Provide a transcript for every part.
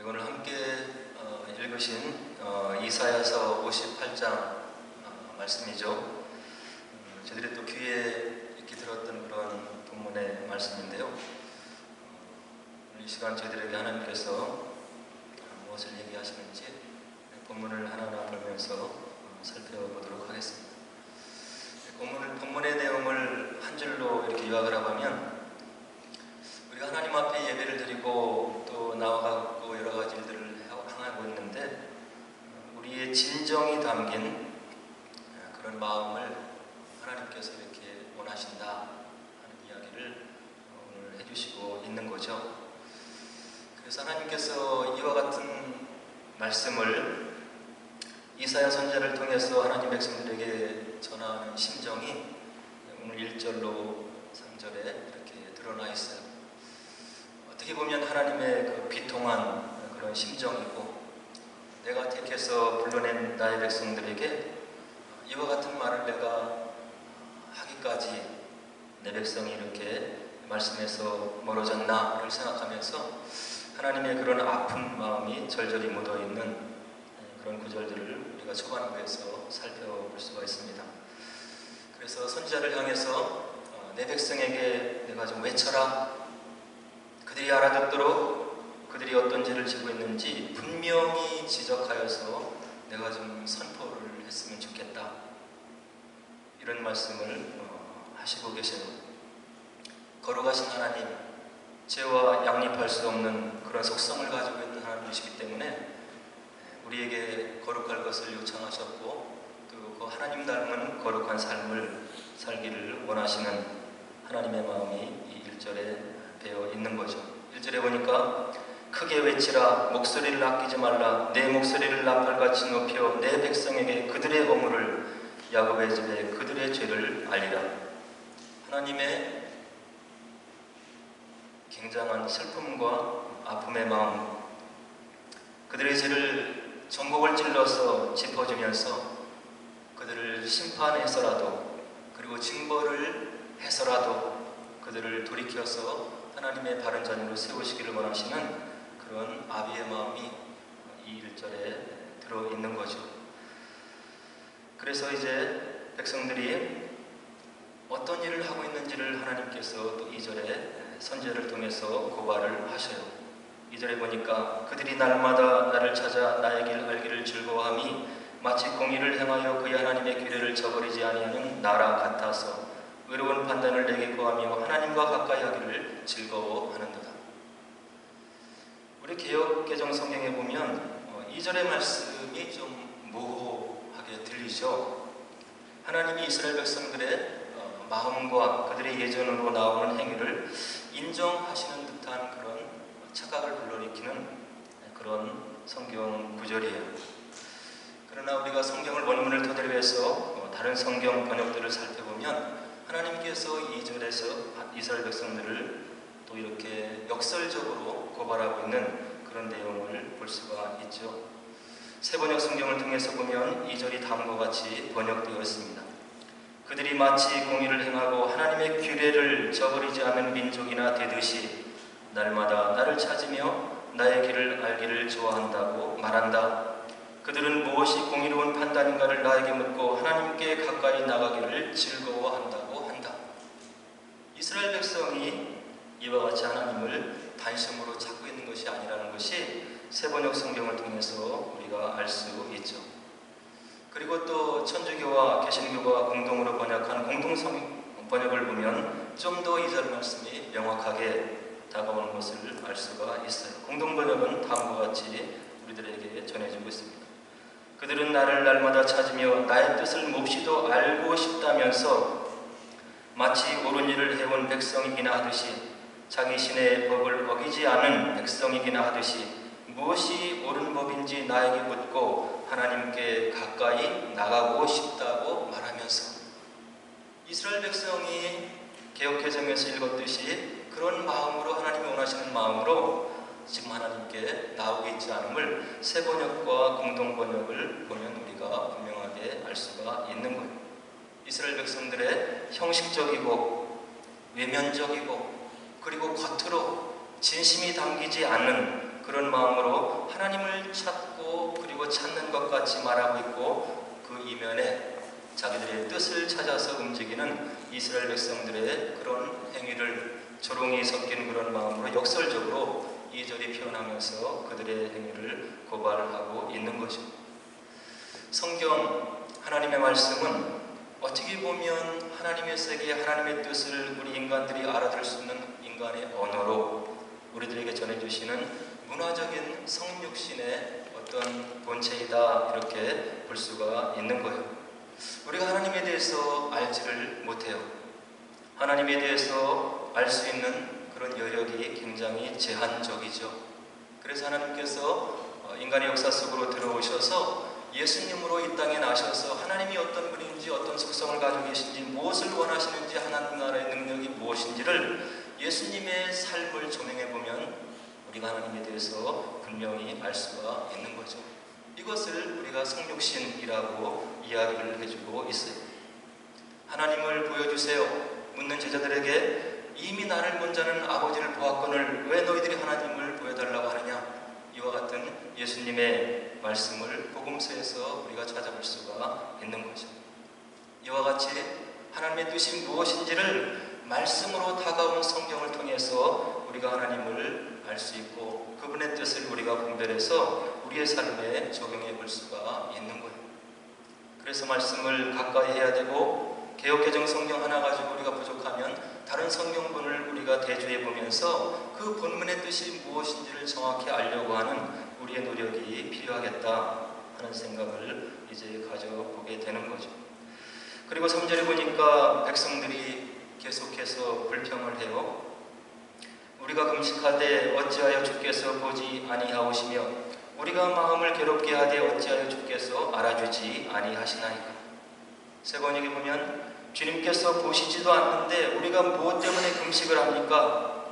오늘 함께 읽으신 이사야서 58장 말씀이죠. 저희들이 또 귀에 익히 들었던 그런 본문의 말씀인데요. 이 시간 저희들에게 하나님께서 무엇을 얘기하시는지 본문을 하나하나 보면서 살펴보도록 하겠습니다. 본문의 내용을 한 줄로 이렇게 요약을 하면, 우리가 하나님 앞에 예배를 드리고 또 나와가고 여러 가지 일들을 행하고 있는데, 우리의 진정이 담긴 그런 마음을 하나님께서 이렇게 원하신다 하는 이야기를 오늘 해주시고 있는 거죠. 그래서 하나님께서 이와 같은 말씀을 이사야 선지자를 통해서 하나님 백성들에게 전하는 심정이 오늘 1절로 3절에 이렇게 드러나 있어요. 어떻게 보면 하나님의 그 비통한 그런 심정이고, 내가 택해서 불러낸 나의 백성들에게 이와 같은 말을 내가 하기까지 내 백성이 이렇게 말씀에서 멀어졌나를 생각하면서 하나님의 그런 아픈 마음이 절절히 묻어있는 그런 구절들을 우리가 초반부에서 살펴볼 수가 있습니다. 그래서 선지자를 향해서 내 백성에게 내가 좀 외쳐라, 그들이 알아듣도록 그들이 어떤 죄를 지고 있는지 분명히 지적하여서 내가 좀 선포를 했으면 좋겠다, 이런 말씀을 하시고 계세요. 거룩하신 하나님, 죄와 양립할 수 없는 그런 속성을 가지고 있는 하나님이시기 때문에 우리에게 거룩할 것을 요청하셨고, 또 그 하나님 닮은 거룩한 삶을 살기를 원하시는 하나님의 마음이 이 1절에 배어 있는 거죠. 1절에 보니까 크게 외치라, 목소리를 아끼지 말라, 내 목소리를 나팔같이 높여 내 백성에게 그들의 허물을, 야곱의 집에 그들의 죄를 알리라. 하나님의 굉장한 슬픔과 아픔의 마음, 그들의 죄를 전곡을 찔러서 짚어주면서 그들을 심판해서라도, 그리고 징벌을 해서라도 그들을 돌이켜서 하나님의 바른 자녀로 세우시기를 원하시는 그런 아비의 마음이 이 1절에 들어있는 거죠. 그래서 이제 백성들이 어떤 일을 하고 있는지를 하나님께서 또 2절에 선지자를 통해서 고발을 하셔요. 2절에 보니까 그들이 날마다 나를 찾아 나의 길 알기를 즐거워함이 마치 공의를 행하여 그의 하나님의 규례를 저버리지 아니하는 나라 같아서 의로운 판단을 내게 구하며 하나님과 가까이 하기를 즐거워하는도다. 우리 개역개정 성경에 보면 2절의 말씀이 좀 모호하게 들리죠. 하나님이 이스라엘 백성들의 마음과 그들의 예전으로 나오는 행위를 인정하시는 듯한 그런 착각을 불러일으키는 그런 성경 구절이에요. 그러나 우리가 성경을 원문을 토대로 해서 다른 성경 번역들을 살펴보면 하나님께서 2절에서 이스라엘 백성들을 또 이렇게 역설적으로 고발하고 있는 그런 내용을 볼 수가 있죠. 새 번역 성경을 통해서 보면 2절이 다음과 같이 번역되어 있습니다. 그들이 마치 공의를 행하고 하나님의 규례를 저버리지 않는 민족이나 되듯이 날마다 나를 찾으며 나의 길을 알기를 좋아한다고 말한다. 그들은 무엇이 공의로운 판단인가를 나에게 묻고 하나님께 가까이 나가기를 즐거워한다고 한다. 이스라엘 백성이 이와 같이 하나님을 단심으로 찾고 있는 것이 아니라는 것이 새 번역 성경을 통해서 우리가 알 수 있죠. 그리고 또 천주교와 개신교가 공동으로 번역한 공동 번역을 보면 좀 더 2절 말씀이 명확하게 다가오는 것을 알 수가 있어요. 공동 번역은 다음과 같이 우리들에게 전해주고 있습니다. 그들은 나를 날마다 찾으며 나의 뜻을 몹시도 알고 싶다면서 마치 옳은 일을 해온 백성이기나 하듯이, 자기 신의 법을 어기지 않은 백성이기나 하듯이 무엇이 옳은 법인지 나에게 묻고 하나님께 가까이 나가고 싶다고 말하면서, 이스라엘 백성이 개역개정에서 읽었듯이 그런 마음으로, 하나님이 원하시는 마음으로 지금 하나님께 나오고 있지 않음을 새 번역과 공동 번역을 보면 우리가 분명하게 알 수가 있는 거예요. 이스라엘 백성들의 형식적이고 외면적이고 그리고 겉으로 진심이 담기지 않는 그런 마음으로 하나님을 찾고 그리고 찾는 것 같이 말하고 있고, 그 이면에 자기들의 뜻을 찾아서 움직이는 이스라엘 백성들의 그런 행위를 조롱이 섞인 그런 마음으로 역설적으로 2절이 표현하면서 그들의 행위를 고발하고 있는 거죠. 성경 하나님의 말씀은 어떻게 보면 하나님의 세계, 하나님의 뜻을 우리 인간들이 알아들을 수 있는 인간의 언어로 우리들에게 전해주시는 문화적인 성육신의 어떤 본체이다, 이렇게 볼 수가 있는 거예요. 우리가 하나님에 대해서 알지를 못해요. 하나님에 대해서 알 수 있는 그런 여력이 굉장히 제한적이죠. 그래서 하나님께서 인간의 역사 속으로 들어오셔서 예수님으로 이 땅에 나셔서 하나님이 어떤 분인지, 어떤 속성을 가지고 계신지, 무엇을 원하시는지, 하나님 나라의 능력이 무엇인지를 예수님의 삶을 조명해 보면 우리가 하나님에 대해서 분명히 알 수가 있는 거죠. 이것을 우리가 성육신이라고 이야기를 해주고 있어요. 하나님을 보여주세요 묻는 제자들에게 이미 나를 본 자는 아버지를 보았거늘 왜 너희들이 하나님을 보여달라고 하느냐, 이와 같은 예수님의 말씀을 복음서에서 우리가 찾아볼 수가 있는 거죠. 이와 같이 하나님의 뜻이 무엇인지를 말씀으로 다가온 성경을 통해서 우리가 하나님을 알 수 있고, 그분의 뜻을 우리가 분별해서 우리의 삶에 적용해 볼 수가 있는 거예요. 그래서 말씀을 가까이 해야 되고, 개역개정 성경 하나 가지고 우리가 부족하면 다른 성경본을 우리가 대조해 보면서 그 본문의 뜻이 무엇인지를 정확히 알려고 하는 우리의 노력이 필요하겠다 하는 생각을 이제 가져보게 되는 거죠. 그리고 3절에 보니까 백성들이 계속해서 불평을 해요. 우리가 금식하되 어찌하여 주께서 보지 아니하오시며 우리가 마음을 괴롭게 하되 어찌하여 주께서 알아주지 아니하시나이까. 세 번역에 보면 주님께서 보시지도 않는데 우리가 무엇 때문에 금식을 합니까?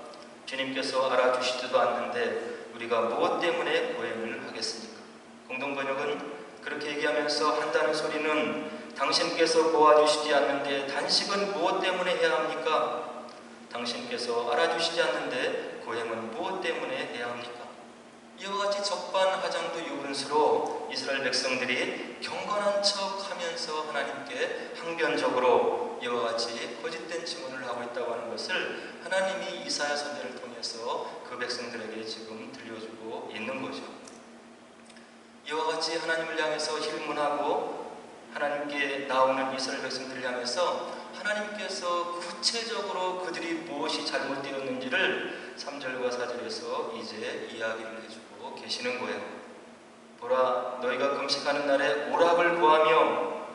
주님께서 알아주시지도 않는데 우리가 무엇 때문에 고행을 하겠습니까? 공동번역은 그렇게 얘기하면서 한다는 소리는 당신께서 보아주시지 않는데 단식은 무엇 때문에 해야 합니까? 당신께서 알아주시지 않는데 고행은 무엇 때문에 해야 합니까? 이와 같이 적반하장도 유분수로 이스라엘 백성들이 경건한 척 하면서 하나님께 항변적으로 이와 같이 거짓된 증언을 하고 있다고 하는 것을 하나님이 이사야 선지자를 통해서 그 백성들에게 지금 들려주고 있는 거죠. 이와 같이 하나님을 향해서 힐문하고 하나님께 나오는 이스라엘 백성들을 향해서 하나님께서 구체적으로 그들이 무엇이 잘못되었는지를 3절과 4절에서 이제 이야기를 해주고 계시는 거예요. 보라, 너희가 금식하는 날에 오락을 구하며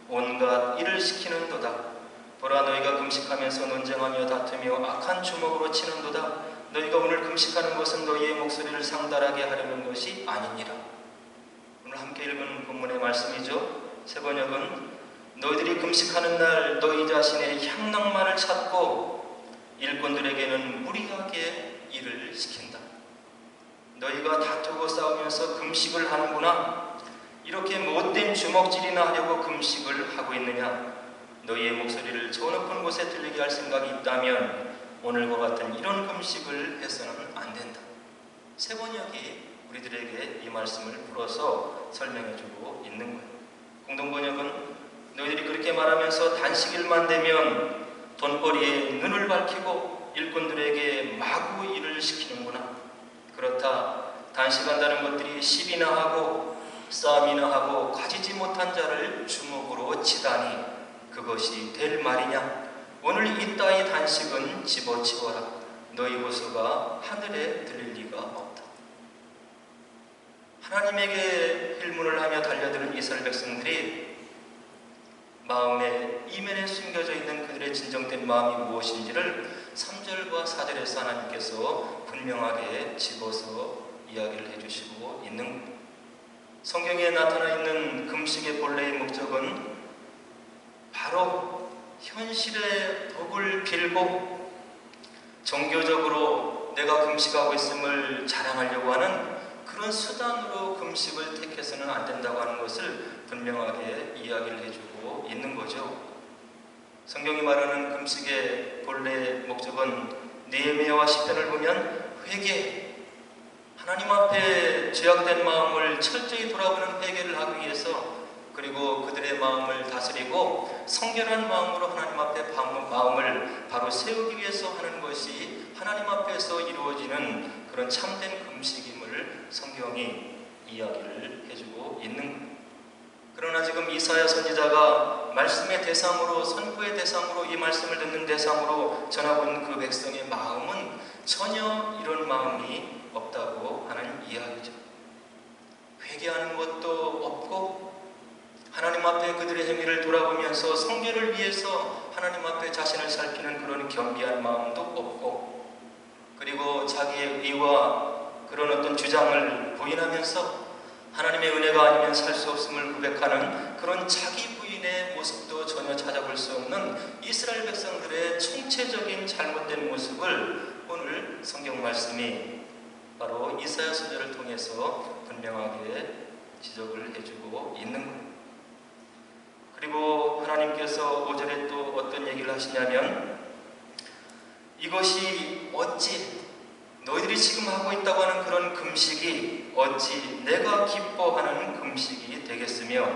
온갖 일을 시키는도다. 보라, 너희가 금식하면서 논쟁하며 다투며 악한 주먹으로 치는도다. 너희가 오늘 금식하는 것은 너희의 목소리를 상달하게 하려는 것이 아니니라. 오늘 함께 읽은 본문의 말씀이죠. 세 번역은 너희들이 금식하는 날 너희 자신의 향락만을 찾고 일꾼들에게는 무리하게 일을 시킨다. 너희가 다투고 싸우면서 금식을 하는구나. 이렇게 못된 주먹질이나 하려고 금식을 하고 있느냐. 너희의 목소리를 저 높은 곳에 들리게 할 생각이 있다면 오늘과 같은 이런 금식을 해서는 안 된다. 세 번역이 우리들에게 이 말씀을 풀어서 설명해주고 있는 거예요. 공동번역은 너희들이 그렇게 말하면서 단식일만 되면 돈벌이에 눈을 밝히고 일꾼들에게 마구 일을 시키는구나. 그렇다. 단식한다는 것들이 시비나 하고 싸움이나 하고 가지지 못한 자를 주먹으로 치다니 그것이 될 말이냐. 오늘 이 따위 단식은 집어치워라. 너희 호소가 하늘에 들릴 리가 없다. 하나님에게 힐문을 하며 달려드는 이스라엘 백성들이 마음의 이면에 숨겨져 있는 그들의 진정된 마음이 무엇인지를 3절과 4절에서 하나님께서 분명하게 집어서 이야기를 해주시고 있는 겁니다. 성경에 나타나 있는 금식의 본래의 목적은 바로 현실의 복을 빌고 종교적으로 내가 금식하고 있음을 자랑하려고 하는 그런 수단으로 금식을 택해서는 안 된다고 하는 것을 분명하게 이야기를 해주고 있는 거죠. 성경이 말하는 금식의 본래 목적은 느헤미야와 시편을 보면 회개, 하나님 앞에 죄악된 마음을 철저히 돌아보는 회개를 하기 위해서, 그리고 그들의 마음을 다스리고 성결한 마음으로 하나님 앞에 마음을 바로 세우기 위해서 하는 것이 하나님 앞에서 이루어지는 그런 참된 금식임을 성경이 이야기를 해주고 있는 겁니다. 그러나 지금 이사야 선지자가 말씀의 대상으로, 선포의 대상으로, 이 말씀을 듣는 대상으로 전하고 있는 그 백성의 마음은 전혀 이런 마음이 없다고 하는 이야기죠. 회개하는 것도 없고, 하나님 앞에 그들의 행위를 돌아보면서 성결을 위해서 하나님 앞에 자신을 살피는 그런 겸비한 마음도 없고, 그리고 자기의 의와 그런 어떤 주장을 부인하면서 하나님의 은혜가 아니면 살 수 없음을 고백하는 그런 자기 부인의 모습도 전혀 찾아볼 수 없는 이스라엘 백성들의 총체적인 잘못된 모습을 오늘 성경 말씀이 바로 이사야 선지자를 통해서 분명하게 지적을 해주고 있는 겁니다. 그리고 하나님께서 5절에 또 어떤 얘기를 하시냐면, 이것이 어찌 너희들이 지금 하고 있다고 하는 그런 금식이 어찌 내가 기뻐하는 금식이 되겠으며,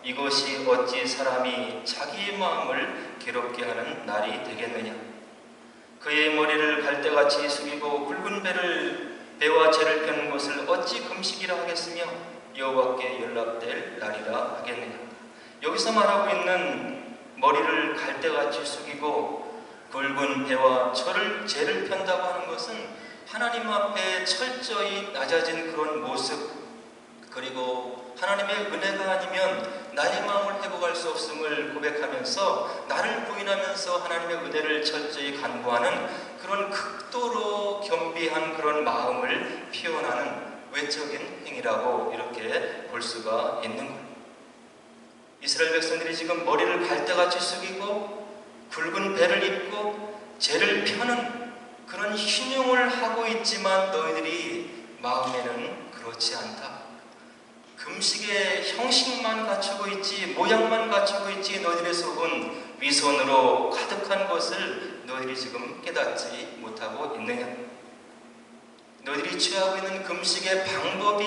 이것이 어찌 사람이 자기의 마음을 괴롭게 하는 날이 되겠느냐. 그의 머리를 갈대같이 숙이고 굵은 배와 재를 펴는 것을 어찌 금식이라 하겠으며 여호와께 연락될 날이라 하겠느냐. 여기서 말하고 있는 머리를 갈대같이 숙이고 굵은 배와 재를 편다고 하는 것은 하나님 앞에 철저히 낮아진 그런 모습, 그리고 하나님의 은혜가 아니면 나의 마음을 회복할 수 없음을 고백하면서 나를 부인하면서 하나님의 은혜를 철저히 간구하는 그런 극도로 겸비한 그런 마음을 표현하는 외적인 행위라고 이렇게 볼 수가 있는 겁니다. 이스라엘 백성들이 지금 머리를 갈대같이 숙이고 굵은 배를 입고 재를 펴는 그런 신용을 하고 있지만 너희들이 마음에는 그렇지 않다. 금식의 형식만 갖추고 있지, 모양만 갖추고 있지, 너희들의 속은 위선으로 가득한 것을 너희들이 지금 깨닫지 못하고 있느냐. 너희들이 취하고 있는 금식의 방법이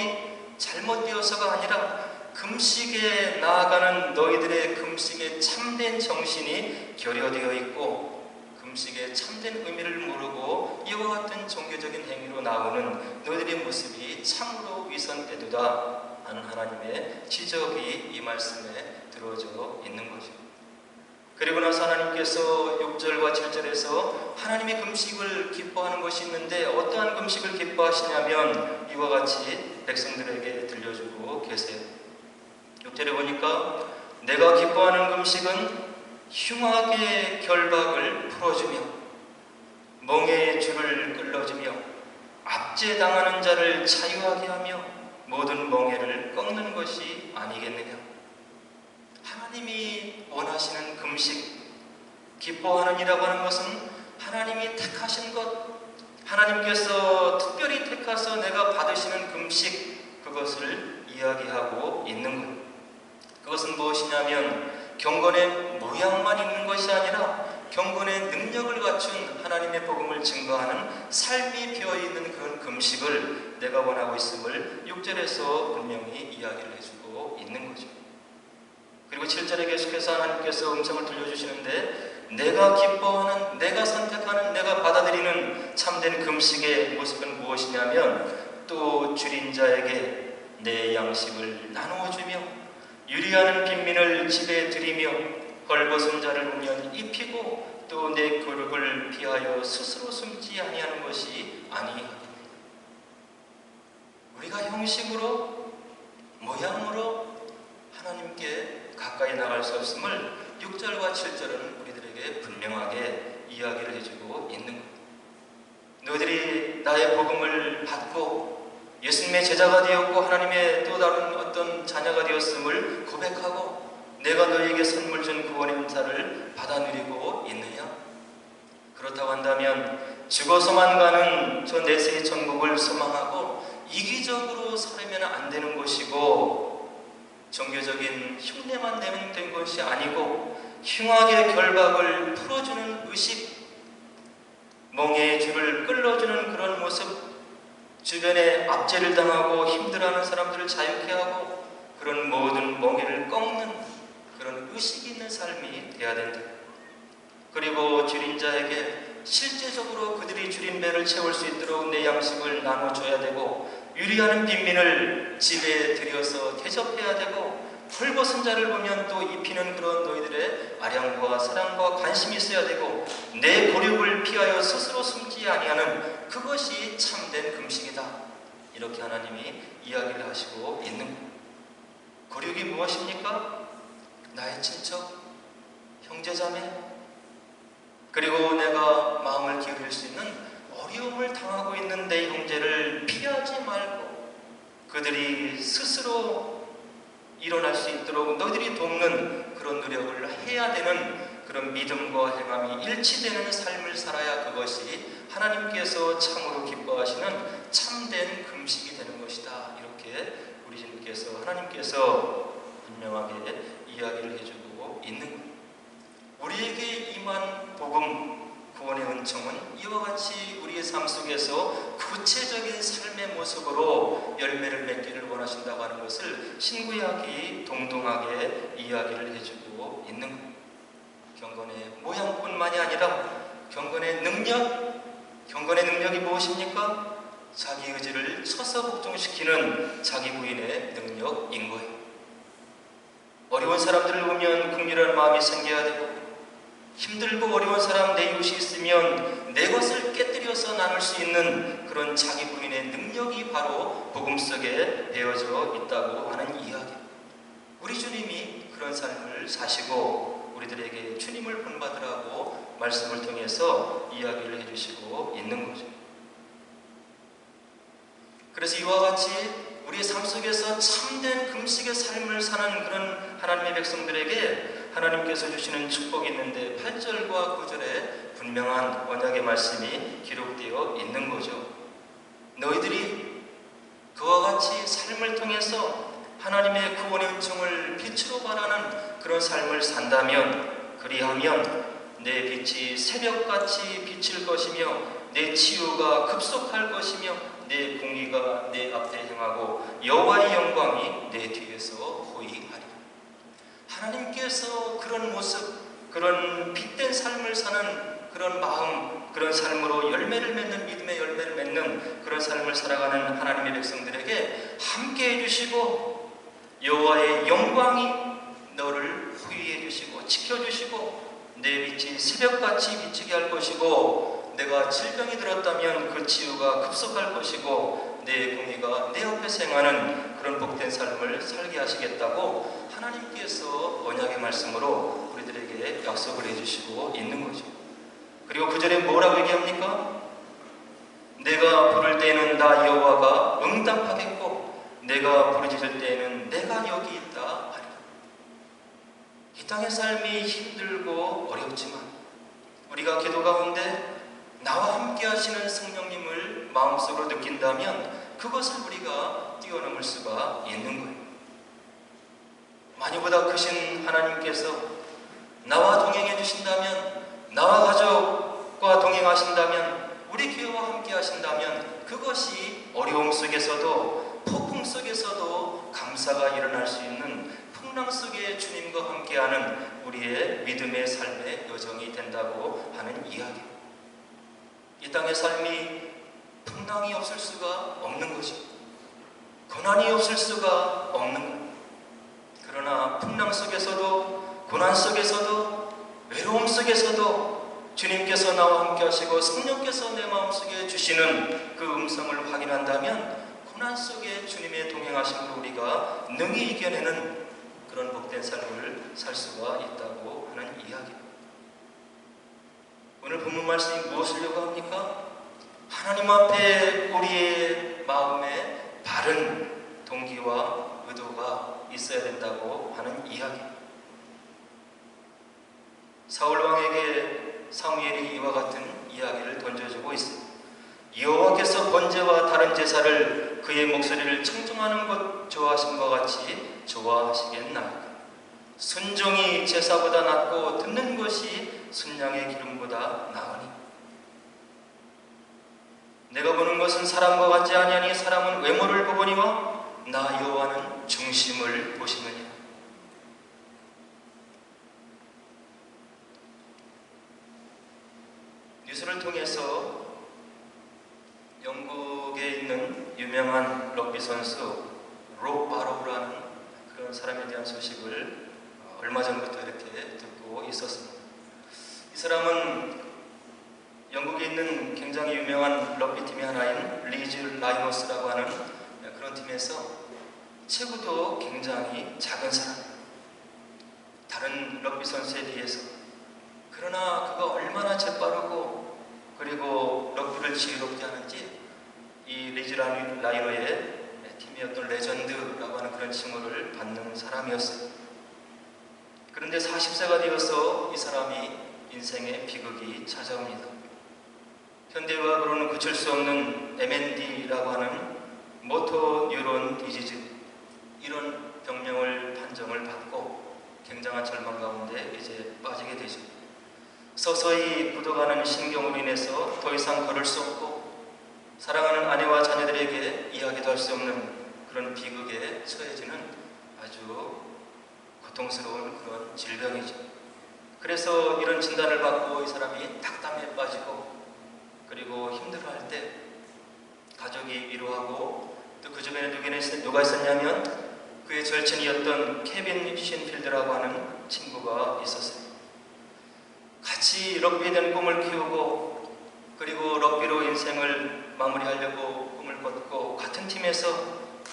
잘못되어서가 아니라 금식에 나아가는 너희들의 금식의 참된 정신이 결여되어 있고, 금식의 참된 의미를 모르고 이와 같은 종교적인 행위로 나오는 너희들의 모습이 참으로 위선되도다 하는 하나님의 지적이 이 말씀에 들어져 있는 거죠. 그리고 나서 하나님께서 6절과 7절에서 하나님의 금식을 기뻐하는 것이 있는데, 어떠한 금식을 기뻐하시냐면 이와 같이 백성들에게 들려주고 계세요. 6절에 보니까 내가 기뻐하는 금식은 흉악의 결박을 풀어주며 멍에의 줄을 끌어주며 압제당하는 자를 자유하게 하며 모든 멍에를 꺾는 것이 아니겠느냐. 하나님이 원하시는 금식, 기뻐하는 이라고 하는 것은 하나님이 택하신 것, 하나님께서 특별히 택하서 내가 받으시는 금식, 그것을 이야기하고 있는 것. 그것은 무엇이냐면 경건의 모양만 있는 것이 아니라 경건의 능력을 갖춘 하나님의 복음을 증거하는 삶이 비어있는 그런 금식을 내가 원하고 있음을 6절에서 분명히 이야기를 해주고 있는 거죠. 그리고 7절에 계속해서 하나님께서 음성을 들려주시는데, 내가 기뻐하는, 내가 선택하는, 내가 받아들이는 참된 금식의 모습은 무엇이냐면 또 줄인 자에게 내 양식을 나누어주며 유리하는 빈민을 집에 들이며 헐벗은 자를 보면 입히고 또 내 그릇을 피하여 스스로 숨지 아니하는 것이 아니하니. 우리가 형식으로, 모양으로 하나님께 가까이 나갈 수 없음을 6절과 7절은 우리들에게 분명하게 이야기를 해주고 있는 겁니다. 너희들이 나의 복음을 받고 예수님의 제자가 되었고 하나님의 또 다른 어떤 자녀가 되었음을 고백하고 내가 너희에게 선물 준 구원의 은사를 받아 누리고 있느냐? 그렇다고 한다면 죽어서만 가는 저 내세의 천국을 소망하고 이기적으로 살면 안 되는 것이고, 종교적인 흉내만 내면 된 것이 아니고 흉악의 결박을 풀어주는 의식, 멍에의 줄을 끌어주는 그런 모습, 주변에 압제를 당하고 힘들어하는 사람들을 자유케 하고 그런 모든 멍에를 꺾는 그런 의식이 있는 삶이 돼야 된다. 그리고 줄인 자에게 실제적으로 그들이 줄인 배를 채울 수 있도록 내 양식을 나눠줘야 되고, 유리하는 빈민을 집에 들여서 대접해야 되고, 헐벗은 자를 보면 또 입히는 그런 너희들의 아량과 사랑과 관심이 있어야 되고, 내 고륙을 피하여 스스로 숨지 아니하는 그것이 참된 금식이다. 이렇게 하나님이 이야기를 하시고 있는 거예요. 고륙이 무엇입니까? 나의 친척, 형제자매, 그리고 내가 마음을 기울일 수 있는 어려움을 당하고 있는 내 형제를 피하지 말고 그들이 스스로 일어날 수 있도록 너희들이 돕는 그런 노력을 해야 되는 그런 믿음과 행함이 일치되는 삶을 살아야 그것이 하나님께서 참으로 기뻐하시는 참된 금식이 되는 것이다. 이렇게 우리 주님께서, 하나님께서 분명하게 이야기를 해주고 있는 거예요. 우리에게 임한 복음, 구원의 은총은 이와 같이 우리의 삶 속에서 구체적인 삶의 모습으로 열매를 맺기를 원하신다고 하는 것을 신구약이 동동하게 이야기를 해주고 있는 거예요. 경건의 모양뿐만이 아니라 경건의 능력, 경건의 능력이 무엇입니까? 자기 의지를 처서복종시키는 자기 부인의 능력인 거예요. 어려운 사람들을 보면 긍휼한 마음이 생겨야 되고, 힘들고 어려운 사람 내 이웃이 있으면 내 것을 깨뜨려서 나눌 수 있는 그런 자기 부인의 능력이 바로 복음 속에 배어져 있다고 하는 이야기. 우리 주님이 그런 삶을 사시고 우리들에게 주님을 본받으라고 말씀을 통해서 이야기를 해주시고 있는 거죠. 그래서 이와 같이 우리의 삶 속에서 참된 금식의 삶을 사는 그런 하나님의 백성들에게 하나님께서 주시는 축복이 있는데 8절과 9절에 분명한 언약의 말씀이 기록되어 있는 거죠. 너희들이 그와 같이 삶을 통해서 하나님의 구원의 은총을 빛으로 발하는 그런 삶을 산다면, 그리하면 내 빛이 새벽같이 비칠 것이며 내 치유가 급속할 것이며 내 공의가 내 앞에 행하고 여호와의 영광이 내 뒤에서 호위하리라. 하나님께서 그런 모습, 그런 빛된 삶을 사는 그런 마음, 그런 삶으로 열매를 맺는, 믿음의 열매를 맺는 그런 삶을 살아가는 하나님의 백성들에게 함께 해주시고, 여호와의 영광이 너를 호위해 주시고 지켜주시고 내 빛이 새벽같이 비치게 할 것이고, 내가 질병이 들었다면 그 치유가 급속할 것이고 내 공의가 내 앞에서 행하는 그런 복된 삶을 살게 하시겠다고 하나님께서 언약의 말씀으로 우리들에게 약속을 해주시고 있는 거죠. 그리고 9절에 뭐라고 얘기합니까? 내가 부를 때에는 나 여호와가 응답하겠고 내가 부르짖을 때에는 내가 여기 있다 하리라. 이 땅의 삶이 힘들고 어렵지만 우리가 기도 가운데 나와 함께 하시는 성령님을 마음속으로 느낀다면 그것을 우리가 뛰어넘을 수가 있는 거예요. 만유보다 크신 하나님께서 나와 동행해 주신다면, 나와 가족과 동행하신다면, 우리 교회와 함께 하신다면 그것이 어려움 속에서도 폭풍 속에서도 감사가 일어날 수 있는 풍랑 속에 주님과 함께하는 우리의 믿음의 삶의 여정이 된다고 하는 이야기. 이 땅의 삶이 풍랑이 없을 수가 없는 거죠. 고난이 없을 수가 없는 거예요. 그러나 풍랑 속에서도, 고난 속에서도, 외로움 속에서도 주님께서 나와 함께 하시고 성령께서 내 마음속에 주시는 그 음성을 확인한다면 고난 속에 주님의 동행하심으로 우리가 능히 이겨내는 그런 복된 삶을 살 수가 있다고 하는 이야기. 오늘 본문 말씀이 무엇을 요구합니까? 하나님 앞에 우리의 마음에 바른 동기와 의도가 있어야 된다고 하는 이야기. 사울 왕에게 사무엘이 이와 같은 이야기를 던져주고 있습니다. 여호와께서 번제와 다른 제사를 그의 목소리를 청중하는 것 좋아하신 것 같이 좋아하시겠나이까? 순종이 제사보다 낫고 듣는 것이 순양의 기름보다 나으니. 내가 보는 것은 사람과 같지 아니하니 사람은 외모를 보거니와 나 여호와는 중심을 보시느니라. 뉴스를 통해서 영국에 있는 유명한 럭비 선수 록 바로우라는 그런 사람에 대한 소식을 얼마 전부터 이렇게 듣고 있었습니다. 이 사람은 영국에 있는 굉장히 유명한 럭비 팀의 하나인 리즈 라이너스라고 하는 그런 팀에서 체구도 굉장히 작은 사람, 다른 럭비 선수에 비해서. 그러나 그가 얼마나 재빠르고 그리고 럭비를 지혜롭게 하는지 이 리즈 라이너의 팀의 어떤 레전드라고 하는 그런 칭호를 받는 사람이었어요. 그런데 40세가 되어서 이 사람이 인생의 비극이 찾아옵니다. 현대의학으로는 고칠 수 없는 MND라고 하는 모터 뉴런 디지즈, 이런 병명을 판정을 받고 굉장한 절망 가운데 이제 빠지게 되죠. 서서히 굳어가는 신경으로 인해서 더 이상 걸을 수 없고 사랑하는 아내와 자녀들에게 이야기도 할 수 없는 그런 비극에 처해지는 아주 고통스러운 그런 질병이죠. 그래서 이런 진단을 받고 이 사람이 낙담에 빠지고 그리고 힘들어할 때 가족이 위로하고 또 그 주변에 누가 있었냐면 그의 절친이었던 케빈 신필드라고 하는 친구가 있었어요. 같이 럭비에 대한 꿈을 키우고 그리고 럭비로 인생을 마무리하려고 꿈을 꿨고 같은 팀에서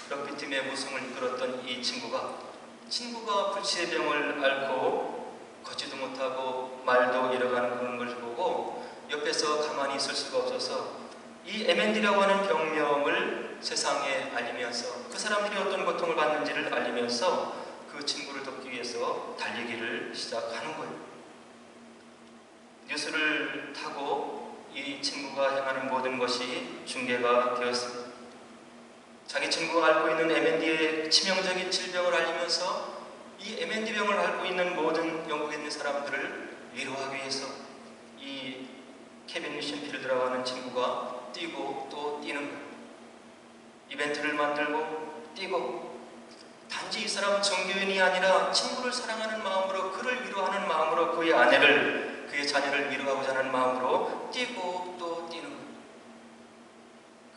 럭비팀의 우승을 이끌었던 이 친구가 불치의 병을 앓고 걷지도 못하고 말도 잃어가는 그런 걸 보고 옆에서 가만히 있을 수가 없어서 이 MND라고 하는 병명을 세상에 알리면서 그 사람들이 어떤 고통을 받는지를 알리면서 그 친구를 돕기 위해서 달리기를 시작하는 거예요. 뉴스를 타고 이 친구가 향하는 모든 것이 중계가 되었습니다. 자기 친구가 앓고 있는 MND의 치명적인 질병을 알리면서 이 MND 병을 앓고 있는 모든 영국에 있는 사람들을 위로하기 위해서 이 케빈 신필드라고 하는 친구가 뛰고 또 뛰는 거예요. 이벤트를 만들고 뛰고 단지 이 사람은 정교인이 아니라 친구를 사랑하는 마음으로 그를 위로하는 마음으로 그의 아내를 그의 자녀를 위로하고자 하는 마음으로 뛰고 또 뛰는 거예요.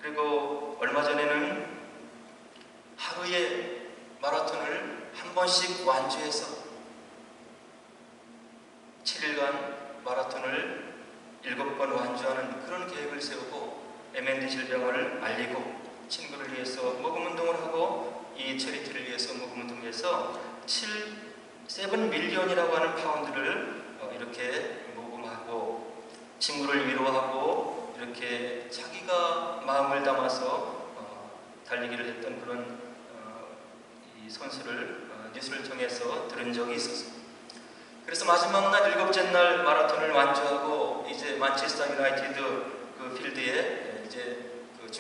그리고 얼마 전에는 하루에 마라톤을 한 번씩 완주해서 7일간 마라톤을 7번 완주하는 그런 계획을 세우고 MND 질병을 알리고 친구를 위해서 모금 운동을 하고 이 체리티를 위해서 모금 운동을 해서 7밀리언이라고 하는 파운드를 이렇게 모금하고 친구를 위로하고 이렇게 자기가 마음을 담아서 달리기를 했던 그런 이 선수를 뉴스를 통해서 들은 적이 있었습니다. 그래서 마지막 날 7째 날 마라톤을 완주하고 이제 만체스터 유나이티드 그 필드에 이제 그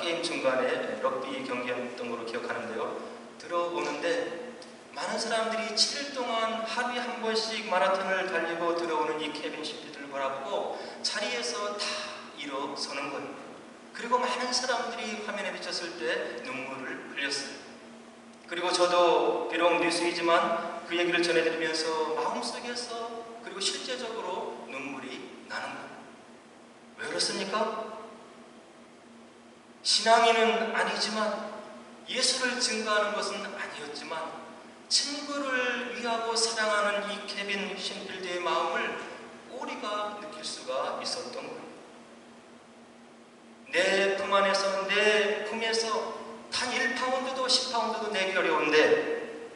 게임 중간에 럭비 경기였던 걸로 기억하는데요. 들어오는데 많은 사람들이 7일 동안 하루에 한 번씩 마라톤을 달리고 들어오는 이 케빈 신필드를 바라보고 자리에서 다 일어서는 거예요. 그리고 많은 사람들이 화면에 비쳤을 때 눈물을 흘렸어요. 그리고 저도 비록 뉴스이지만 그 얘기를 전해드리면서 마음속에서 그리고 실제적으로 눈물이 나는 거예요. 왜 그렇습니까? 신앙인은 아니지만 예수를 증거하는 것은 아니었지만 친구를 위하고 사랑하는 이 케빈 신필드의 마음을 우리가 느낄 수가 있었던 거예요. 내 품 안에서 내 품에서 단 1파운드도 10파운드도 내기 어려운데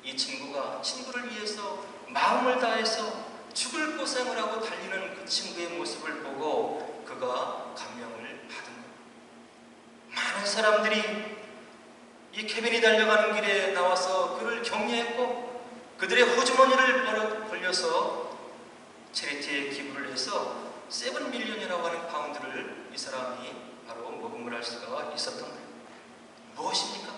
이 친구가 친구를 위해서 마음을 다해서 죽을 고생을 하고 달리는 그 친구의 모습을 보고 그가 감명을 받은 거예요. 많은 사람들이 이 케빈이 달려가는 길에 나와서 그를 격려했고 그들의 호주머니를 벌려서 체리티에 기부를 해서 7밀리언이라고 하는 파운드를 이 사람이 바로 모금을 할 수가 있었던 거예요. 무엇입니까?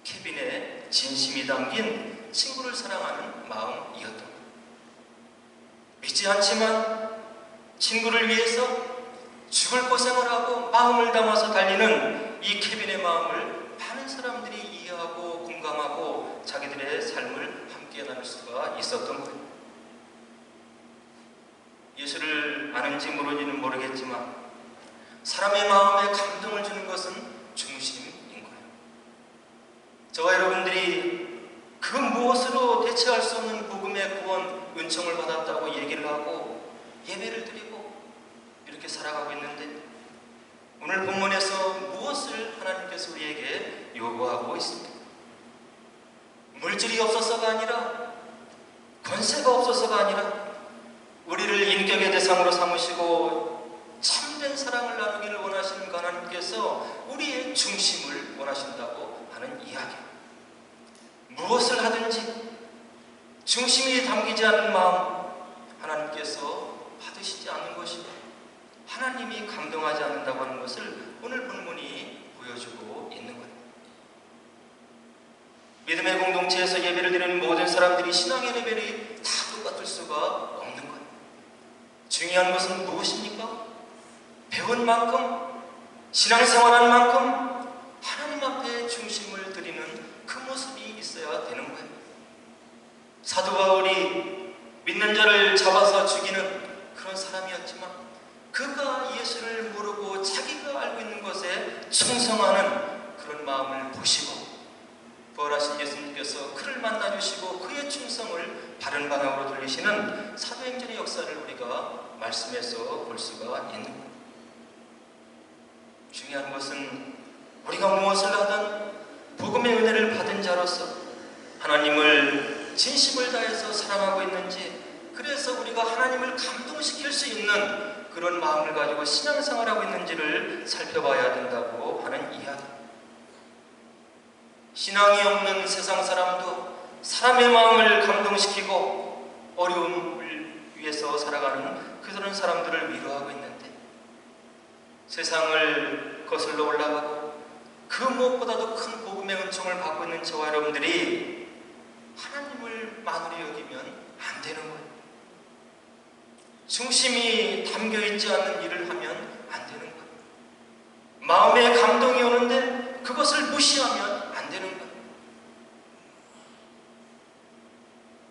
케빈의 진심이 담긴 친구를 사랑하는 마음이었던 거예요. 믿지 않지만 친구를 위해서 죽을 고생을 하고 마음을 담아서 달리는 이 케빈의 마음을 많은 사람들이 이해하고 공감하고 자기들의 삶을 함께 나눌 수가 있었던 거예요. 예수를 아는지 모르는지는 모르겠지만 사람의 마음에 감동을 주는 것은 중심인 거예요. 저와 여러분들이 그 무엇으로 대체할 수 없는 복음의 구원, 은총을 받았다고 얘기를 하고 예배를 드리고 이렇게 살아가고 있는데, 오늘 본문에서 무엇을 하나님께서 우리에게 요구하고 있습니까? 물질이 없어서가 아니라, 권세가 없어서가 아니라, 우리를 인격의 대상으로 삼으시고 참된 사랑을 나누기를 원하시는 그 하나님께서 우리의 중심을 원하신다고 하는 이야기입니다. 무엇을 하든지 중심이 담기지 않는 마음, 하나님께서 받으시지 않는 것이고 하나님이 감동하지 않는다고 하는 것을 오늘 본문이 보여주고 있는 거예요. 믿음의 공동체에서 예배를 드리는 모든 사람들이 신앙의 레벨이 다 똑같을 수가 없는 거예요. 중요한 것은 무엇입니까? 배운 만큼, 신앙생활한 만큼 하나님 앞에 중심을 드리는 그 모습이 있어야 되는 거예요. 사도 바울이 믿는 자를 잡아서 죽이는 그런 사람이었지만 그가 예수를 모르고 자기가 알고 있는 것에 충성하는 그런 마음을 보시고 부활하신 예수님께서 그를 만나주시고 그의 충성을 바른 방향으로 돌리시는 사도행전의 역사를 우리가 말씀에서 볼 수가 있는 거예요. 중요한 것은 우리가 무엇을 하든 복음의 은혜를 받은 자로서 하나님을 진심을 다해서 사랑하고 있는지, 그래서 우리가 하나님을 감동시킬 수 있는 그런 마음을 가지고 신앙생활하고 있는지를 살펴봐야 된다고 하는 이야기. 신앙이 없는 세상 사람도 사람의 마음을 감동시키고 어려움을 위해서 살아가는 그런 사람들을 위로하고 있는데, 세상을 거슬러 올라가고 그 무엇보다도 큰 복음의 은총을 받고 있는 저와 여러분들이 하나님을 만으로 여기면 안 되는 거예요. 중심이 담겨있지 않는 일을 하면 안 되는 거예요. 마음에 감동이 오는데 그것을 무시하면 안 되는 거예요.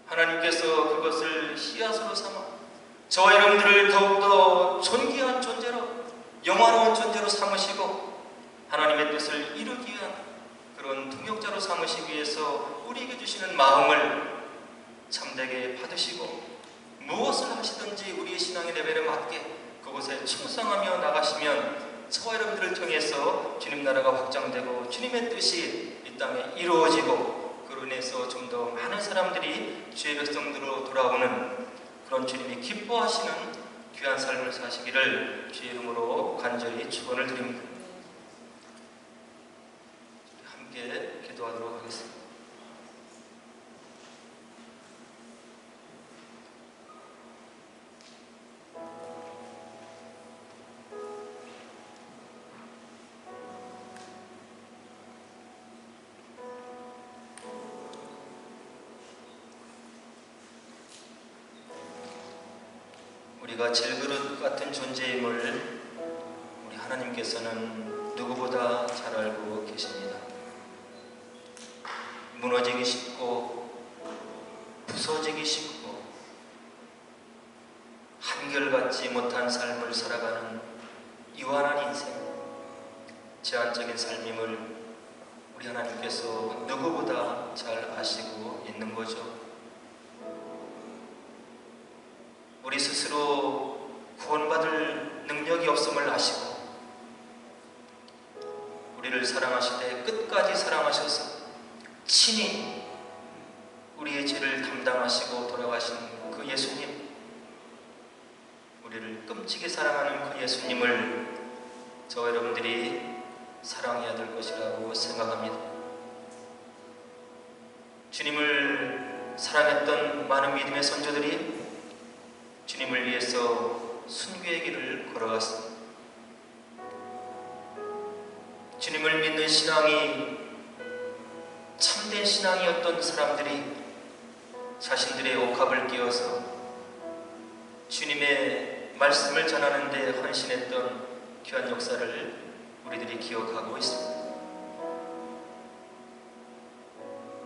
하나님께서 그것을 씨앗으로 삼아 저와 여러분들을 더욱더 존귀한 존재로, 영화로운 존재로 삼으시고 하나님의 뜻을 이루기 위한 그런 동역자로 삼으시기 위해서 우리에게 주시는 마음을 참되게 받으시고 무엇을 하시든지 우리의 신앙의 레벨에 맞게 그곳에 충성하며 나가시면 저와 여러분들을 통해서 주님 나라가 확장되고 주님의 뜻이 이 땅에 이루어지고 그로 인해서 좀 더 많은 사람들이 주의 백성들로 돌아오는 그런 주님이 기뻐하시는 귀한 삶을 사시기를 주의 이름으로 간절히 축원을 드립니다. 함께 기도하도록 하겠습니다. 우리가 질그릇 같은 존재임을 우리 하나님께서는 누구보다 잘 알고 계십니다. 무너지기 쉽고 부서지기 쉽고 한결같지 못한 삶을 살아가는 유한한 인생, 제한적인 삶임을 우리 하나님께서 누구보다 잘 아시고 있는 거죠. 우리 스스로 구원받을 능력이 없음을 아시고 우리를 사랑하시되 끝까지 사랑하셔서 친히 우리의 죄를 담당하시고 돌아가신 그 예수님, 우리를 끔찍이 사랑하는 그 예수님을 저와 여러분들이 사랑해야 될 것이라고 생각합니다. 주님을 사랑했던 많은 믿음의 선조들이 주님을 위해서 순교의 길을 걸어갔습니다. 주님을 믿는 신앙이 참된 신앙이었던 사람들이 자신들의 옥합을 끼워서 주님의 말씀을 전하는 데 헌신했던 귀한 역사를 우리들이 기억하고 있습니다.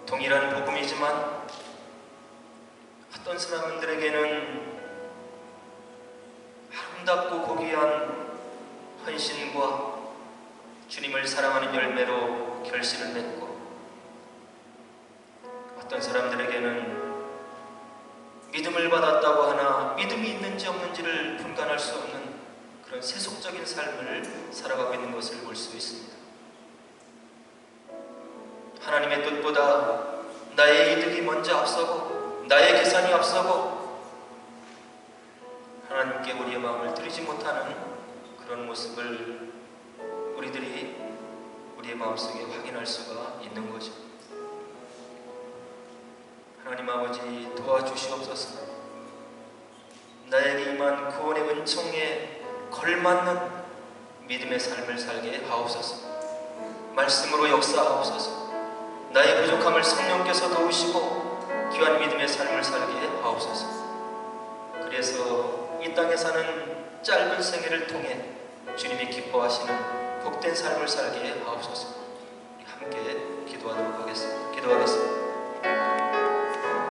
동일한 복음이지만 어떤 사람들에게는 아름답고 고귀한 헌신과 주님을 사랑하는 열매로 결실을 맺고, 어떤 사람들에게는 믿음을 받았다고 하나 믿음이 있는지 없는지를 분간할 수 없는 그런 세속적인 삶을 살아가고 있는 것을 볼 수 있습니다. 하나님의 뜻보다 나의 이득이 먼저 앞서고 나의 계산이 앞서고 하나님께 우리의 마음을 드리지 못하는 그런 모습을 우리들이 우리의 마음속에 확인할 수가 있는 거죠. 하나님 아버지, 도와주시옵소서. 나에게 임한 구원의 은총에 걸맞는 믿음의 삶을 살게 하옵소서. 말씀으로 역사하옵소서. 나의 부족함을 성령께서 도우시고 귀한 믿음의 삶을 살게 하옵소서. 그래서 이 땅에 사는 짧은 생애를 통해 주님이 기뻐하시는 복된 삶을 살게 하옵소서. 함께 기도하도록 하겠습니다. 기도하겠습니다.